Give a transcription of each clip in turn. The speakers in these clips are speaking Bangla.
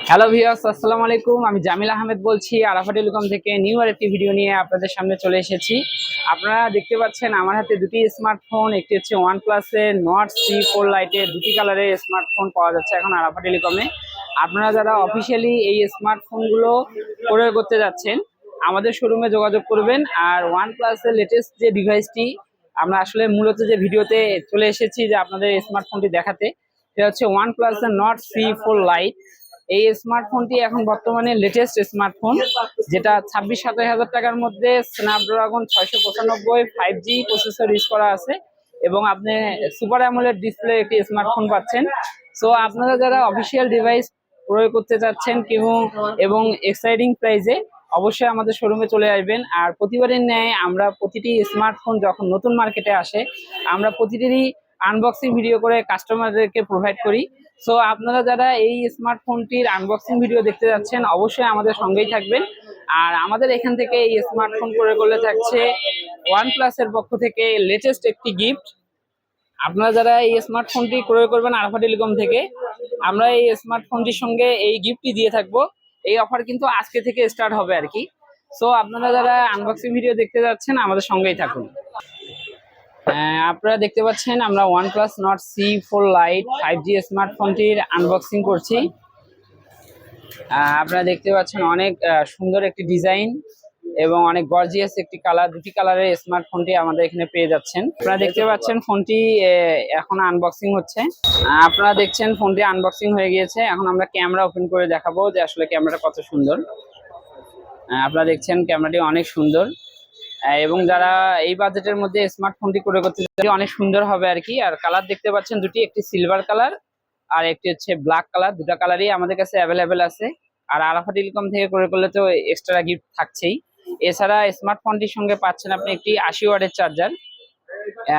হ্যালো ভিউয়ার্স, আসসালামু আলাইকুম। আমি জামিল আহমেদ বলছি আরাফা টেলিকম থেকে নিউ একটি ভিডিও নিয়ে আপনাদের সামনে চলে এসেছি। আপনারা দেখতে পাচ্ছেন আমার হাতে দুটি স্মার্টফোন, একটি হচ্ছে ওয়ানপ্লাসের নট C4 লাইটের দুটি কালারের স্মার্টফোন পাওয়া যাচ্ছে এখন আরাফা টেলিকমে। আপনারা যারা অফিসিয়ালি এই স্মার্টফোনগুলো ক্রয় করতে যাচ্ছেন আমাদের শোরুমে যোগাযোগ করবেন। আর ওয়ানপ্লাসের লেটেস্ট যে ডিভাইসটি আমরা আসলে মূলত যে ভিডিওতে চলে এসেছি যে আপনাদের স্মার্টফোনটি দেখাতে, সেটা হচ্ছে ওয়ানপ্লাসের নট C4 লাইট। এই স্মার্টফোনটি এখন বর্তমানে লেটেস্ট স্মার্টফোন, যেটা 26-27 হাজার টাকার মধ্যে স্ন্যাপড্রাগন 695 5G প্রসেসর ইউজ করা আছে এবং আপনি সুপার অ্যামোলেড ডিসপ্লে একটি স্মার্টফোন পাচ্ছেন। সো আপনারা যারা অফিসিয়াল ডিভাইস প্রয়োগ করতে চাচ্ছেন এবং এক্সাইটিং প্রাইসে, অবশ্যই আমাদের শোরুমে চলে আসবেন। আর প্রতিবারের ন্যায় আমরা প্রতিটি স্মার্টফোন যখন নতুন মার্কেটে আসে আমরা প্রতিটিরই আনবক্সিং ভিডিও করে কাস্টমারদেরকে প্রোভাইড করি। সো আপনারা যারা এই স্মার্টফোনটির আনবক্সিং ভিডিও দেখতে যাচ্ছেন অবশ্যই আমাদের সঙ্গেই থাকবেন। আর আমাদের এখান থেকে এই স্মার্টফোন ক্রয় করলে থাকছে ওয়ানপ্লাসের পক্ষ থেকে লেটেস্ট একটি গিফট। আপনারা যারা এই স্মার্টফোনটি ক্রয় করবেন আরাফা টেলিকম থেকে, আমরা এই স্মার্টফোনটির সঙ্গে এই গিফটটি দিয়ে থাকবো। এই অফার কিন্তু আজকে থেকে স্টার্ট হবে আর কি। সো আপনারা যারা আনবক্সিং ভিডিও দেখতে যাচ্ছেন আমাদের সঙ্গেই থাকুন। আপনারা দেখতে পাচ্ছেন আমরা OnePlus Nord C4 Lite 5G স্মার্টফোনটির আনবক্সিং করছি। আপনারা দেখতে পাচ্ছেন অনেক সুন্দর একটি ডিজাইন এবং অনেক গর্জিয়াস একটি কালার, দুটি কালারের স্মার্টফোনটি আমাদের এখানে পেয়ে যাচ্ছেন। আপনারা দেখতে পাচ্ছেন ফোনটি এখন আনবক্সিং হচ্ছে। আপনারা দেখছেন ফোনটি আনবক্সিং হয়ে গিয়েছে। এখন আমরা ক্যামেরা ওপেন করে দেখাবো যে আসলে ক্যামেরাটা কত সুন্দর। আপনারা দেখছেন ক্যামেরাটি অনেক সুন্দর এবং যারা এই বাজেটের মধ্যে স্মার্টফোনটি ক্রয় করতে চান অনেক সুন্দর হবে আর কি। আর কালার দেখতে পাচ্ছেন দুটি, একটি সিলভার কালার আর একটি হচ্ছে ব্ল্যাক কালার। দুটা কালারই আমাদের কাছে অ্যাভেলেবেল আছে। আর আরাফা টেলিকম থেকে ক্রয় করলে তো এক্সট্রা গিফট থাকছেই। এছাড়া স্মার্টফোনটির সঙ্গে পাচ্ছেন আপনি একটি 80 ওয়াটের চার্জার,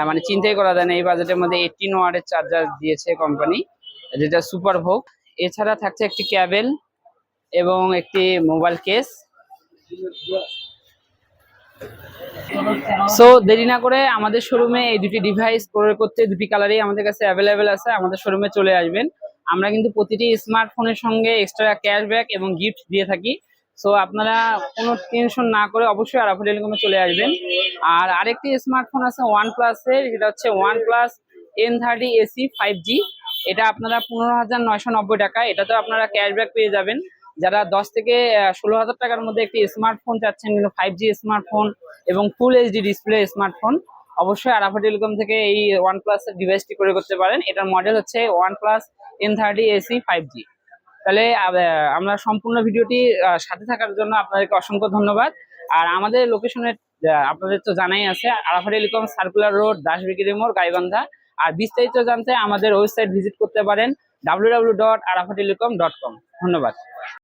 মানে চিন্তাই করা যায় না এই বাজেটের মধ্যে 18 ওয়াটের চার্জার দিয়েছে কোম্পানি, যেটা সুপার ভোগ। এছাড়া থাকছে একটি ক্যাবেল এবং একটি মোবাইল কেস। সো দেরি না করে আমাদের শোরুমে এই দুটি ডিভাইস ক্রয় করতে, দুটি কালারই আমাদের কাছে অ্যাভেলেবেল আছে, আমাদের শোরুমে চলে আসবেন। আমরা কিন্তু প্রতিটি স্মার্টফোনের সঙ্গে এক্সট্রা ক্যাশব্যাক এবং গিফট দিয়ে থাকি। সো আপনারা কোনো টেনশন না করে অবশ্যই আরাফা টেলিকমে চলে আসবেন। আর আরেকটি স্মার্টফোন আছে ওয়ানপ্লাসের, যেটা হচ্ছে ওয়ানপ্লাস N30 AC 5G। এটা আপনারা 15,990 টাকা, এটাতে আপনারা ক্যাশব্যাক পেয়ে যাবেন। যারা 10 থেকে 16,000 টাকার মধ্যে একটি স্মার্টফোন চাচ্ছেন, কিন্তু 5G স্মার্টফোন এবং ফুল HD ডিসপ্লে স্মার্টফোন, অবশ্যই আরাফা টেলিকম থেকে এই ওয়ানপ্লাসের ডিভাইসটি ক্রয় করতে পারেন। এটার মডেল হচ্ছে ওয়ানপ্লাস N30 AC 5G। তাহলে আমরা সম্পূর্ণ ভিডিওটি সাথে থাকার জন্য আপনাদেরকে অসংখ্য ধন্যবাদ। আর আমাদের লোকেশনের আপনাদের তো জানাই আছে, আরাফা টেলিকম, সার্কুলার রোড, দাসবিগিরি মোড়, গাইবান্ধা। আর বিস্তারিত জানতে আমাদের ওয়েবসাইট ভিজিট করতে পারেন www.arafattelecom.com। ধন্যবাদ।